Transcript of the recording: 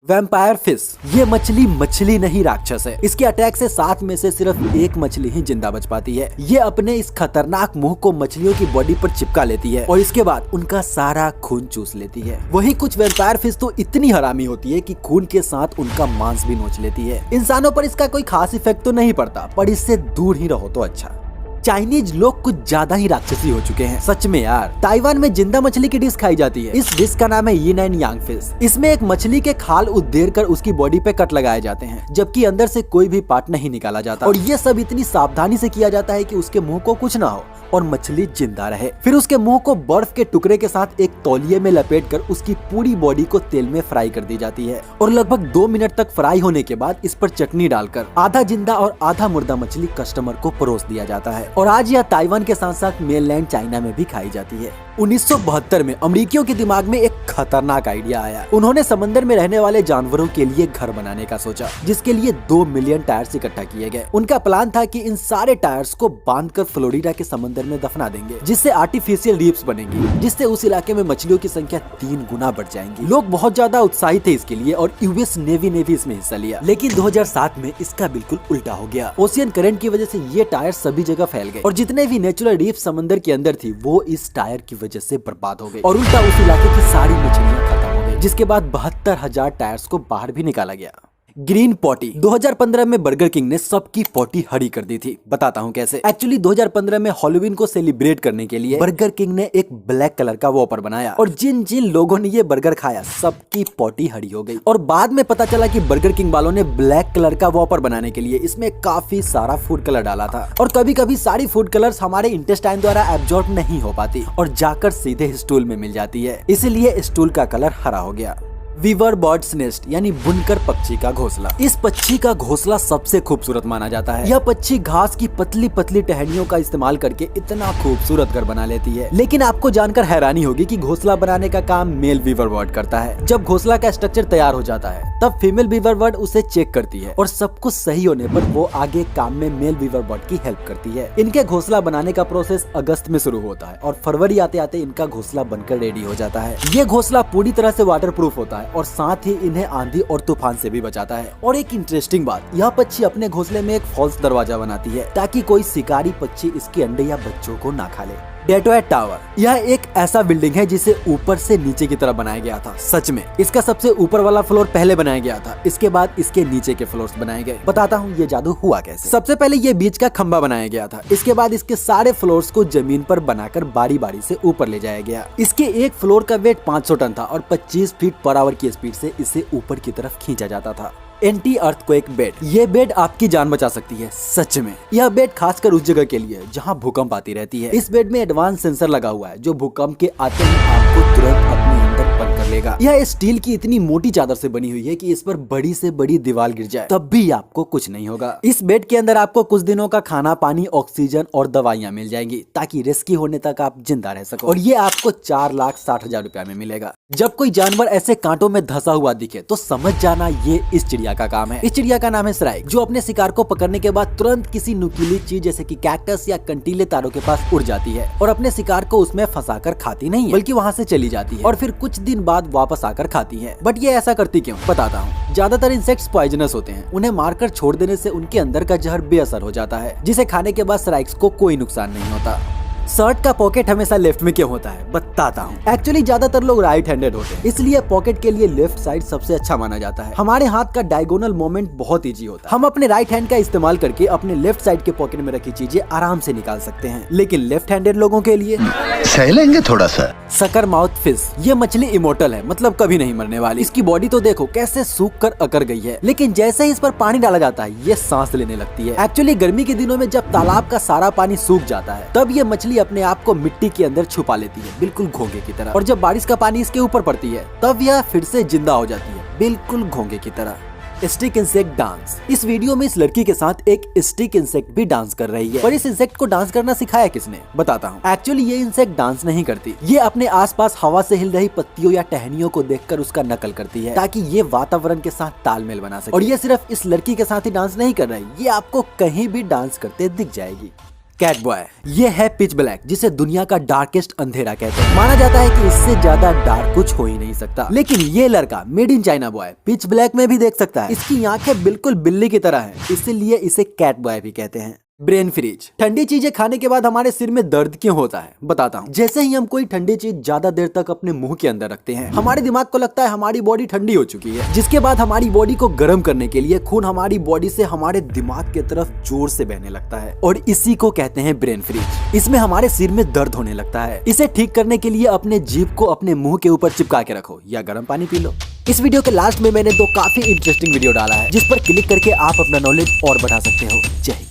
Vampire fish ये मछली नहीं राक्षस है। इसके अटैक से 7 में से सिर्फ एक मछली ही जिंदा बच पाती है। ये अपने इस खतरनाक मुंह को मछलियों की बॉडी पर चिपका लेती है और इसके बाद उनका सारा खून चूस लेती है। वहीं कुछ वैम्पायर फिश तो इतनी हरामी होती है कि खून के साथ उनका मांस भी नोच लेती है। इंसानों पर इसका कोई खास इफेक्ट तो नहीं पड़ता, पर इससे दूर ही रहो तो अच्छा। चाइनीज लोग कुछ ज्यादा ही राक्षसी हो चुके हैं, सच में यार। ताइवान में जिंदा मछली की डिश खाई जाती है। इस डिश का नाम है यिन एंड यांग फिश। इसमें एक मछली के खाल उधेड़ कर उसकी बॉडी पे कट लगाए जाते हैं, जबकि अंदर से कोई भी पार्ट नहीं निकाला जाता। और ये सब इतनी सावधानी से किया जाता है कि उसके मुंह को कुछ ना हो और मछली जिंदा रहे। फिर उसके मुंह को बर्फ के टुकड़े के साथ एक तौलिए में लपेट कर उसकी पूरी बॉडी को तेल में फ्राई कर दी जाती है और लगभग 2 मिनट तक फ्राई होने के बाद इस पर चटनी डालकर आधा जिंदा और आधा मुर्दा मछली कस्टमर को परोस दिया जाता है। और आज यह ताइवान के साथ साथ मेनलैंड चाइना में भी खाई जाती है। 1972 में अमेरिकियों के दिमाग में एक खतरनाक आइडिया आया। उन्होंने समंदर में रहने वाले जानवरों के लिए घर बनाने का सोचा, जिसके लिए 2 मिलियन टायर्स इकट्ठा किए गए। उनका प्लान था कि इन सारे टायर्स को बांधकर फ्लोरिडा के समंदर में दफना देंगे, जिससे आर्टिफिशियल रीफ्स बनेंगी, जिससे उस इलाके में मछलियों की संख्या 3 गुना बढ़ जाएंगी। लोग बहुत ज्यादा उत्साहित थे इसके लिए और यूएस नेवी ने भी इसमें हिस्सा लिया। लेकिन 2007 में इसका बिल्कुल उल्टा हो गया। ओशियन करंट की वजह से ये टायर सभी जगह फैल गए और जितने भी नेचुरल रीफ समंदर के अंदर थी वो इस टायर की वजह से बर्बाद हो गई और उल्टा उस इलाके की सारी मछलियां खत्म हो गई। जिसके बाद 72,000 टायर्स को बाहर भी निकाला गया। ग्रीन पॉटी 2015 में बर्गर किंग ने सबकी पॉटी हरी कर दी थी। बताता हूँ कैसे। एक्चुअली 2015 में हैलोवीन को सेलिब्रेट करने के लिए बर्गर किंग ने एक ब्लैक कलर का वॉपर बनाया और जिन जिन लोगों ने ये बर्गर खाया सबकी पॉटी हरी हो गई। और बाद में पता चला कि बर्गर किंग वालों ने ब्लैक कलर का वॉपर बनाने के लिए इसमें काफी सारा फूड कलर डाला था और कभी कभी सारी फूड कलर्स हमारे इंटेस्टाइन द्वारा एब्जॉर्ब नहीं हो पाती और जाकर सीधे स्टूल में मिल जाती है, इसीलिए स्टूल का कलर हरा हो गया। वीवर बर्ड्स नेस्ट यानी बुनकर पक्षी का घोंसला। इस पक्षी का घोंसला सबसे खूबसूरत माना जाता है। यह पक्षी घास की पतली पतली टहनियों का इस्तेमाल करके इतना खूबसूरत घर बना लेती है। लेकिन आपको जानकर हैरानी होगी कि घोंसला बनाने का काम मेल वीवर बर्ड करता है। जब घोंसला का स्ट्रक्चर तैयार हो जाता है तब फीमेल वीवर बर्ड उसे चेक करती है और सब कुछ सही होने पर वो आगे काम में मेल वीवर बर्ड की हेल्प करती है। इनके घोंसला बनाने का प्रोसेस अगस्त में शुरू होता है और फरवरी आते आते इनका घोंसला बनकर रेडी हो जाता है। ये घोंसला पूरी तरह से वाटर प्रूफ होता है और साथ ही इन्हें आंधी और तूफान से भी बचाता है। और एक इंटरेस्टिंग बात, यह पक्षी अपने घोंसले में एक फॉल्स दरवाजा बनाती है ताकि कोई शिकारी पक्षी इसके अंडे या बच्चों को ना खा ले। डेट्रॉयट टावर यह एक ऐसा बिल्डिंग है जिसे ऊपर से नीचे की तरफ बनाया गया था। सच में इसका सबसे ऊपर वाला फ्लोर पहले बनाया गया था, इसके बाद इसके नीचे के फ्लोर्स बनाए गए। बताता हूँ ये जादू हुआ कैसे। सबसे पहले ये बीच का खंभा बनाया गया था, इसके बाद इसके सारे फ्लोर्स को जमीन पर बनाकर बारी बारी से ऊपर ले जाया गया। इसके एक फ्लोर का वेट 500 टन था और 25 फीट पर आवर की स्पीड से इसे ऊपर की तरफ खींचा जाता था। एंटी अर्थक्वेक बेड, ये बेड आपकी जान बचा सकती है। सच में यह बेड खासकर उस जगह के लिए जहां भूकंप आती रहती है। इस बेड में एडवांस सेंसर लगा हुआ है जो भूकंप के आते ही आपको तुरंत अपने अंदर बंद कर लेगा। यह स्टील की इतनी मोटी चादर से बनी हुई है कि इस पर बड़ी से बड़ी दीवार गिर जाए तब भी आपको कुछ नहीं होगा। इस बेड के अंदर आपको कुछ दिनों का खाना पानी ऑक्सीजन और दवाइयाँ मिल जाएंगी ताकि रेस्क्यू होने तक आप जिंदा रह सको। और ये आपको 4,60,000 रुपया में मिलेगा। जब कोई जानवर ऐसे कांटों में धंसा हुआ दिखे तो समझ जाना ये इस चिड़िया का काम है। इस चिड़िया का नाम है श्राइक, जो अपने शिकार को पकड़ने के बाद तुरंत किसी नुकीली चीज जैसे कि कैक्टस या कंटीले तारों के पास उड़ जाती है और अपने शिकार को उसमें फंसाकर खाती नहीं है, बल्कि वहाँ से चली जाती है और फिर कुछ दिन बाद वापस आकर खाती है। बट ये ऐसा करती क्यों, बताता हूँ। ज्यादातर इंसेक्ट्स पॉइजनस होते हैं, उन्हें मारकर छोड़ देने से उनके अंदर का जहर बेअसर हो जाता है, जिसे खाने के बाद श्राइक्स को कोई नुकसान नहीं होता। शर्ट का पॉकेट हमेशा लेफ्ट में क्यों होता है, बताता हूँ। एक्चुअली ज्यादातर लोग राइट हैंडेड होते हैं, इसलिए पॉकेट के लिए लेफ्ट साइड सबसे अच्छा माना जाता है। हमारे हाथ का डायगोनल मूवमेंट बहुत इजी होता है। हम अपने राइट हैंड का इस्तेमाल करके अपने लेफ्ट साइड के पॉकेट में रखी चीजें आराम से निकाल सकते हैं। लेकिन लेफ्ट हैंडेड लोगों के लिए सहलेंगे थोड़ा सा। सकर माउथ फिश, ये मछली इमोर्टल है, मतलब कभी नहीं मरने वाली। इसकी बॉडी तो देखो कैसे सूख कर अकड़ गई है, लेकिन जैसे ही इस पर पानी डाला जाता है ये सांस लेने लगती है। एक्चुअली गर्मी के दिनों में जब तालाब का सारा पानी सूख जाता है तब ये मछली अपने आप को मिट्टी के अंदर छुपा लेती है, बिल्कुल घोंगे की तरह। और जब बारिश का पानी इसके ऊपर पड़ती है तब यह फिर से जिंदा हो जाती है, बिल्कुल घोंगे की तरह। स्टिक इंसेक्ट डांस, इस वीडियो में इस लड़की के साथ एक स्टिक इंसेक्ट भी डांस कर रही है। पर इस इंसेक्ट को डांस करना सिखाया किसने, बताता हूँ। एक्चुअली ये इंसेक्ट डांस नहीं करती, ये अपने आसपास हवा से हिल रही पत्तियों या टहनियों को देखकर उसका नकल करती है ताकि ये वातावरण के साथ तालमेल बना सके। और ये सिर्फ इस लड़की के साथ ही डांस नहीं कर रही, ये आपको कहीं भी डांस करते दिख जाएगी। Cat boy. ये है पिच ब्लैक, जिसे दुनिया का डार्केस्ट अंधेरा कहते हैं। माना जाता है कि इससे ज्यादा डार्क कुछ हो ही नहीं सकता। लेकिन ये लड़का made in China boy pitch black में भी देख सकता है। इसकी आंखें बिल्कुल बिल्ली की तरह हैं, इसीलिए इसे कैट बॉय भी कहते हैं। Brain freeze. ठंडी चीजें खाने के बाद हमारे सिर में दर्द क्यों होता है, बताता हूँ। जैसे ही हम कोई ठंडी चीज ज्यादा देर तक अपने मुंह के अंदर रखते हैं, हमारे दिमाग को लगता है हमारी बॉडी ठंडी हो चुकी है, जिसके बाद हमारी बॉडी को गर्म करने के लिए खून हमारी बॉडी से हमारे दिमाग की तरफ जोर से बहने लगता है, और इसी को कहते हैं ब्रेन फ्रीज। इसमें हमारे सिर में दर्द होने लगता है। इसे ठीक करने के लिए अपने जीभ को अपने मुंह के ऊपर चिपका के रखो या गर्म पानी पी लो। इस वीडियो के लास्ट में मैंने दो काफी इंटरेस्टिंग वीडियो डाला है, जिस पर क्लिक करके आप अपना नॉलेज और बढ़ा सकते हो। जय हिंद।